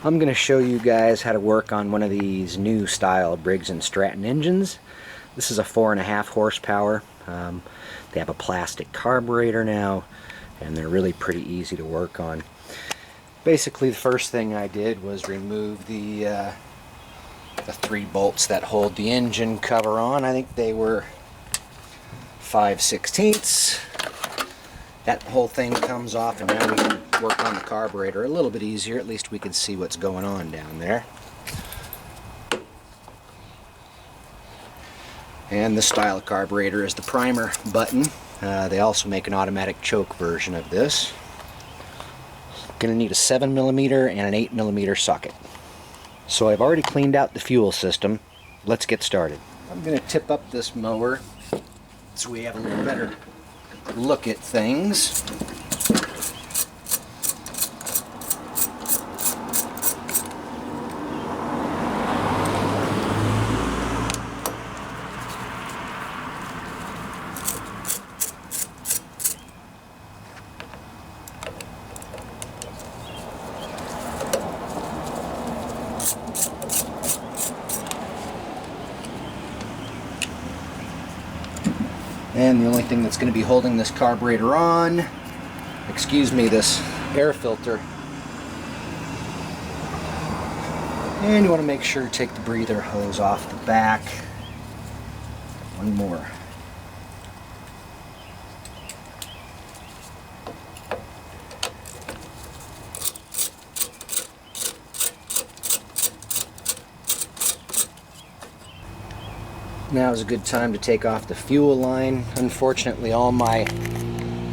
I'm going to show you guys how to work on one of these new style Briggs and Stratton engines. This is a 4.5 horsepower. They have a plastic carburetor now, and they're really pretty easy to work on. Basically, the first thing I did was remove the 3 bolts that hold the engine cover on. I think they were 5/16. That whole thing comes off, and now we can work on the carburetor a little bit easier. At least we can see what's going on down there. And this style of carburetor is the primer button. They also make an automatic choke version of this. Going to need a 7mm and an 8mm socket. So I've already cleaned out the fuel system. Let's get started. I'm going to tip up this mower so we have a little better look at things. And the only thing that's going to be holding this carburetor on, this air filter. And you want to make sure to take the breather hose off the back. One more. Now is a good time to take off the fuel line. Unfortunately, all my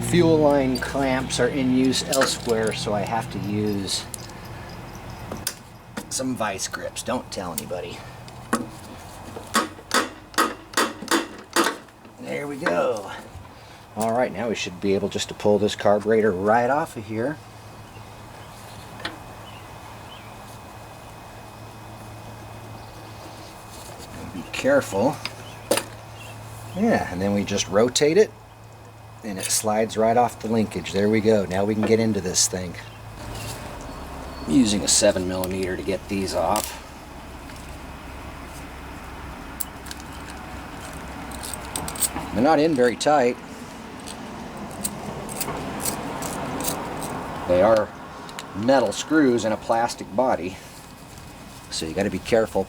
fuel line clamps are in use elsewhere, so I have to use some vice grips. Don't tell anybody. There we go. Alright, now we should be able just to pull this carburetor right off of here. Be careful. Yeah, and then we just rotate it and it slides right off the linkage. There we go. Now we can get into this thing. I'm using a 7mm to get these off. They're not in very tight. They are metal screws in a plastic body, so you got to be careful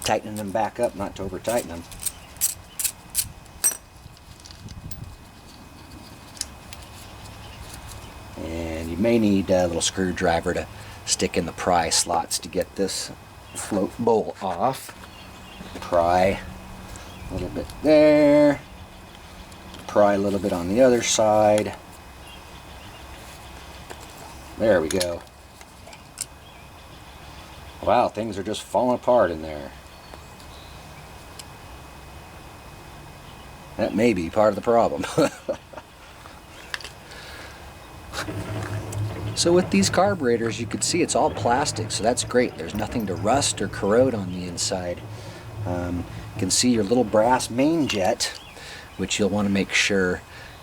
tightening them back up, not to over tighten them. And you may need a little screwdriver to stick in the pry slots to get this float bowl off. Pry a little bit there, pry a little bit on the other side. There we go. Wow, things are just falling apart in there. That may be part of the problem. So with these carburetors, you can see it's all plastic, so that's great. There's nothing to rust or corrode on the inside. You can see your little brass main jet, which you'll want to make sure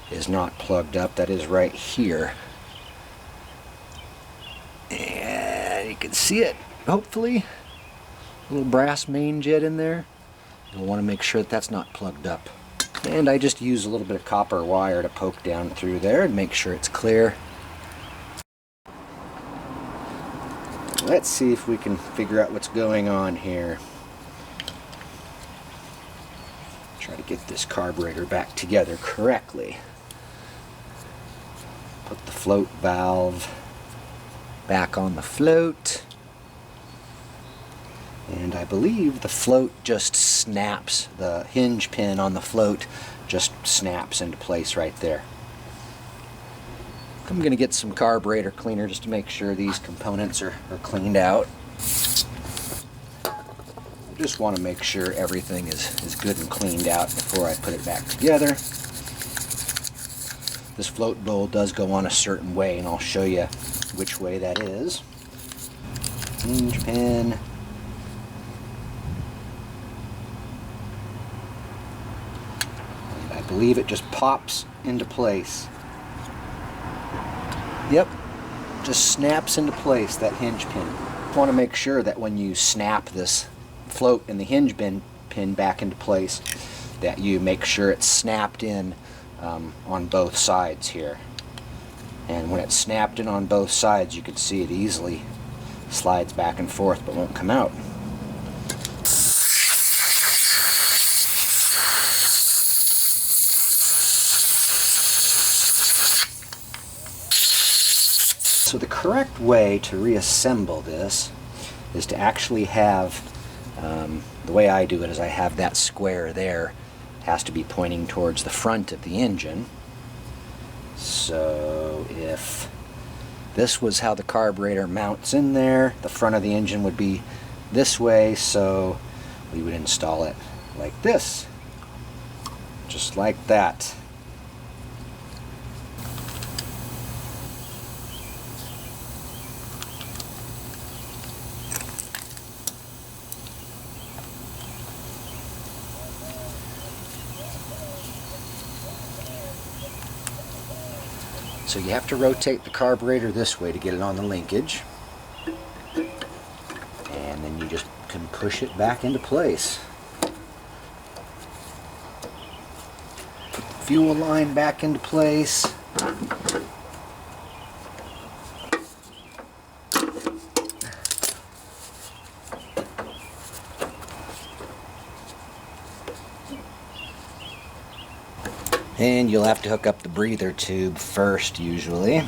is not plugged up. That is right here. And you can see it, hopefully. A little brass main jet in there. You'll want to make sure that that's not plugged up. And I just use a little bit of copper wire to poke down through there and make sure it's clear. Let's see if we can figure out what's going on here. Try to get this carburetor back together correctly. Put the float valve back on the float. And I believe the float just snaps, the hinge pin on the float just snaps into place right there. I'm going to get some carburetor cleaner just to make sure these components are cleaned out. Just want to make sure everything is good and cleaned out before I put it back together. This float bowl does go on a certain way, and I'll show you which way that is. Hinge pin. And I believe it just pops into place. Yep, just snaps into place, that hinge pin. want to make sure that when you snap this float in the hinge pin back into place, that you make sure it's snapped in on both sides here. And when it's snapped in on both sides, you can see it easily slides back and forth but won't come out. So the correct way to reassemble this is to actually have, the way I do it is I have that square there, it has to be pointing towards the front of the engine. So if this was how the carburetor mounts in there, the front of the engine would be this way, so we would install it like this, just like that. So you have to rotate the carburetor this way to get it on the linkage, and then you just can push it back into place. Fuel line back into place. And you'll have to hook up the breather tube first, usually.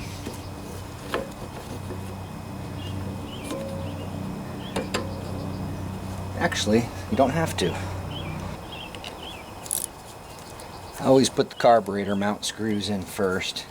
Actually, you don't have to. I always put the carburetor mount screws in first.